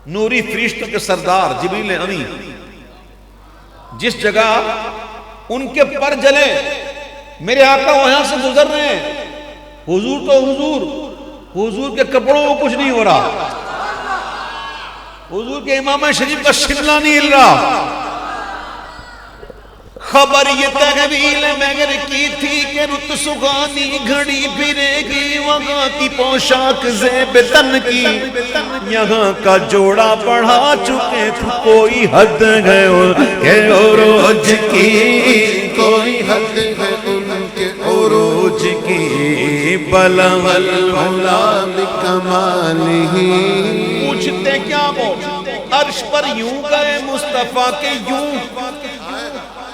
نوری فرشتوں کے سردار جبریل امین جس جگہ ان کے پر جلے میرے آقا وہاں سے گزر رہے ہیں، حضور تو حضور کے کپڑوں کو کچھ نہیں ہو رہا، حضور کے امامہ شریف کا شملہ نہیں ہل رہا۔ خبر یہ تحویل مگر کی تھی کہ رت سگانی گھڑی پھرے گی، وہاں کی پوشاک زیب تن کی یہاں کا جوڑا بڑھا چکے تھے، کوئی حد ہے ان کے عروج کی، کوئی حد ہے ان کے عروج کی، بلغ العلا بکمالہ۔ پوچھتے کیا وہ عرش پر یوں گئے مصطفیٰ کے یوں،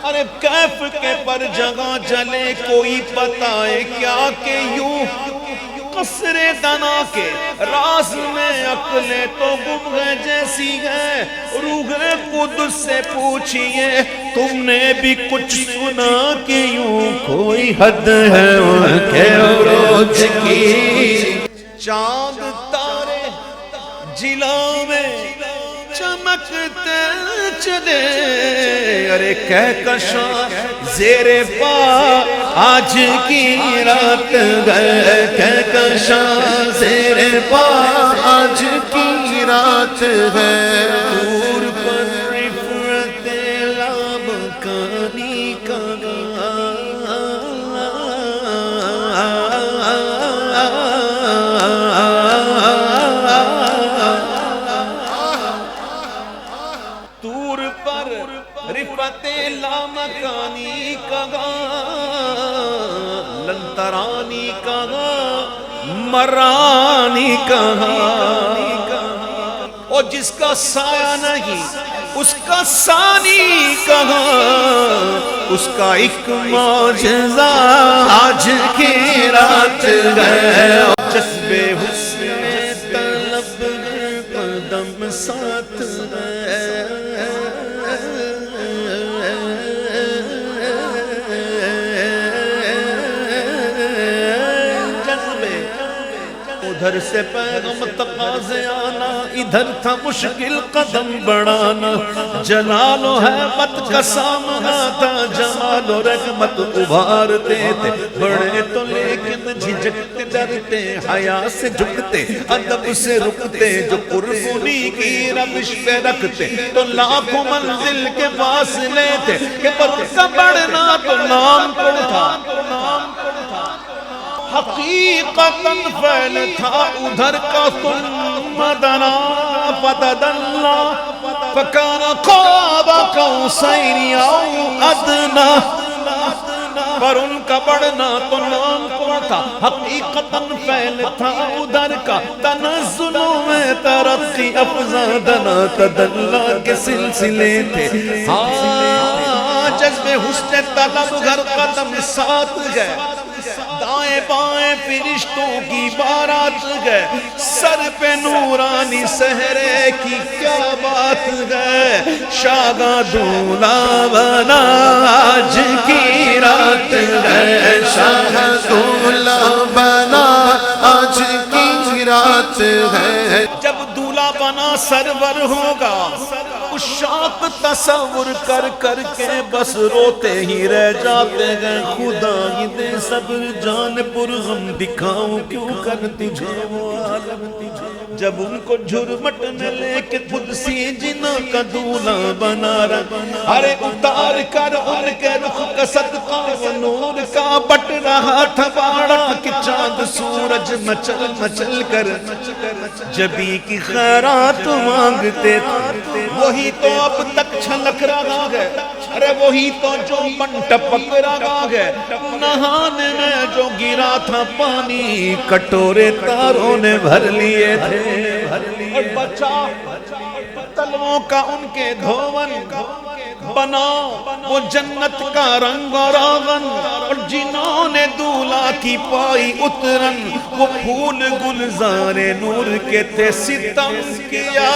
ارے کیف کے پر جگہ جلے کوئی بتائے کیا کہ یوں، قصر دنا کے راز میں عقلیں تو گم گئے جیسی ہے، روح قدس سے پوچھئے تم نے بھی کچھ سنا کہ یوں کوئی حد ہے ان کے عروج کی۔ چاند تارے جلا میں چمکتے چلے، ارے کہکشاں زیر پا آج کی رات ہے، کہکشاں زیر پا آج کی رات ہے، دور پر رفعت لامکانی کا رفعت لامکانی کہا، لنترانی کہا، مرانی کہا، اور جس کا سایہ نہیں اس کا ثانی کہا، اس کا ایک معجزہ آج کی رات ہے، جذب حسن طلب قدم ساتھ ہے، ادھر سے پیغام تقاضے آنا، ادھر تھا مشکل قدم بڑھانا، جلال و حیبت کا سامنا تھا، جمال و رحمت ابھارتے تھے، بڑے تو لیکن جھجکتے ڈرتے، حیا سے جھکتے ادب سے رکتے، جو قربانی کی روش پہ رکھتے تو لاکھوں منزل کے فاصلے تھے، کہ پر کا بڑھنا تو نام پر تھا، حقیقتاً فعل تھا ادھر کا، ثم دنا فتدلا فکان قاب قوسین او ادنا، پر ان کا بڑھنا تو نام پر تھا، حقیقتاً فعل تھا ادھر کا، تنزل میں ترقی افزا دنا تدلا کے سلسلے تھے، ہاں جذب حسن طلب گھر قدم ساتھ گئے، دائیں بائیں فرشتوں کی بارات گئے، سر پہ نورانی سہرے کی کیا بات ہے، شاگا دولا بنا آج کی رات ہے، شاگا دولا بنا آج کی رات ہے، جب دولا بنا سرور ہوگا عشاق تصور کر کر کے بس روتے ہی رہ جاتے ہیں، خدا ہی دے صبر جان پر غم دکھاؤں کیوں کر تجھے وہ عالم، جب ان کو جھرمٹ میں لے کے خود سی جنا کا دولا بنا رہا، ارے اتار کر ان کے رخ کا صدقہ و نور کا بٹ رہا تھا باڑا، کہ چاند سورج مچل مچل کر جبی کی خیرات مانگتے تھے، وہی تو اب تک چھلک رہا ہے، ارے وہی تو جو من ٹپک رہا ہے، نہانے میں جو گرا تھا پانی کٹورے تاروں نے بھر لیے تھے، اور بچا تلووں کا ان کے دھون بنا وہ جنت کا رنگ اور آغن، اور جنہوں نے دولا کی پائی اترن وہ پھول گلزار نور کے تھے، ستم کیا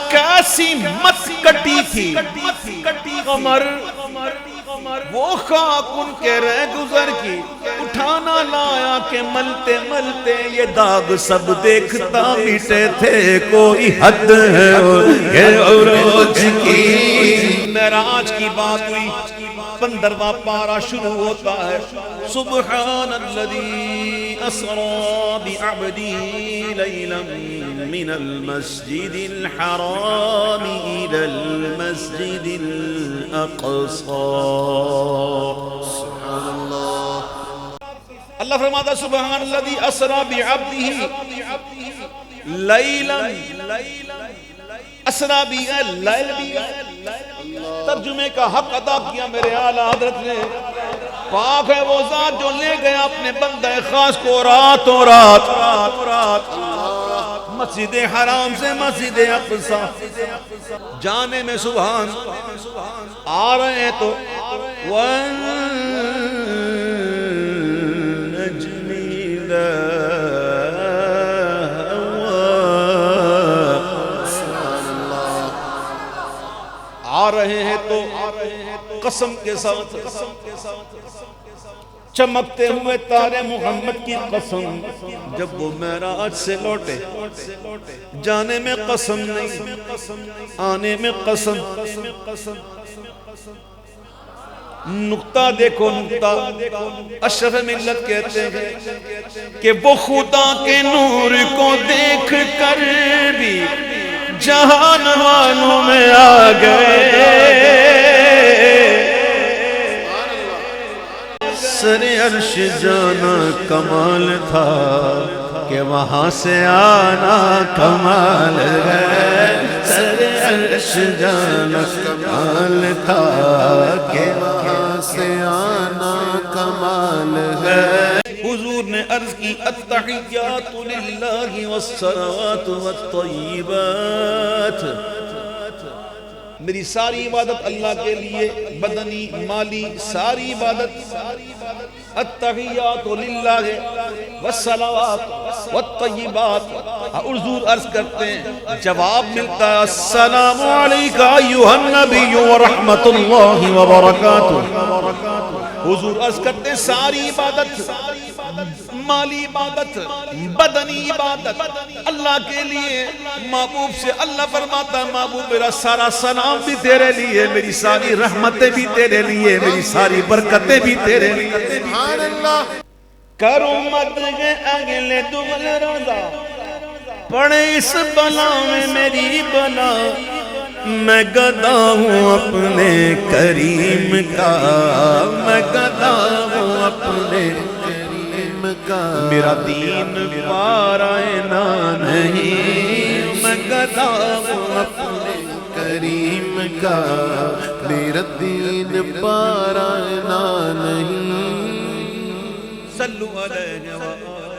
کیسی مت کٹی تھی قمر، وہ خاک ان کے رہ گزر کی اٹھانا لایا کہ ملتے ملتے یہ داغ سب دیکھتا مٹے تھے کوئی حد ہے یہ عروج کی معراج کی بات ہوئی 15واں پارہ شروع ہوتا ہے سبحان الذی اسری بعبدہ لیلا من المسجد الحرام الى المسجد الاقصى سبحان اللہ اللہ فرماتا سبحان الذی اسری بعبدہ لیلا اسری لیلا ترجمے کا حق ادا کیا میرے اعلیٰ حضرت نے پاک ہے وہ ذات جو لے گیا اپنے بندہ خاص کو راتوں رات مسجد حرام سے مسجد اقصی جانے میں سبحان آ رہے ہیں تو آ رہے ہیں تو قسم کے ساتھ چمکتے ہوئے تارے محمد کی قسم جب وہ معراج سے لوٹے جانے میں قسم نہیں آنے میں قسم نقطہ دیکھو نقطہ اشرف ملت کہتے ہیں کہ وہ خدا کے نور کو دیکھ کر بھی جہان والوں میں آ گئے سر عرش جانا کمال تھا کہ وہاں سے آنا کمال ہے سر عرش جانا کمال تھا کہ وہاں سے آنا کمال ہے حضور نے عرض کی التحیات للہ والصلوات والطیبات میری ساری عبادت اللہ کے لیے بدنی مالی ساری عبادت التحیات للہ والصلوات والطیبات حضور عرض کرتے ہیں جواب ملتا ہے السلام علیکہ ایھا النبی ورحمت اللہ وبرکاتہ حضور عرض کرتے ہیں ساری عبادت مالی عبادت بدنی عبادت اللہ کے لیے محبوب سے اللہ فرماتا ہے محبوب میرا سارا سلام بھی تیرے لیے میری ساری رحمتیں بھی تیرے لیے میری ساری برکتیں بھی تیرے لیے سبحان اللہ کرو مدح اگلے دغل روزہ پڑے اس بلا میں میری بلا میں گدا ہوں اپنے کریم کا میں گدا ہوں اپنے کریم کا میرا دین پارائنا نہیں میں گدا ہوں اپنے کریم کا میرا دین پارائنا نہیں صلو علیہ وآلہ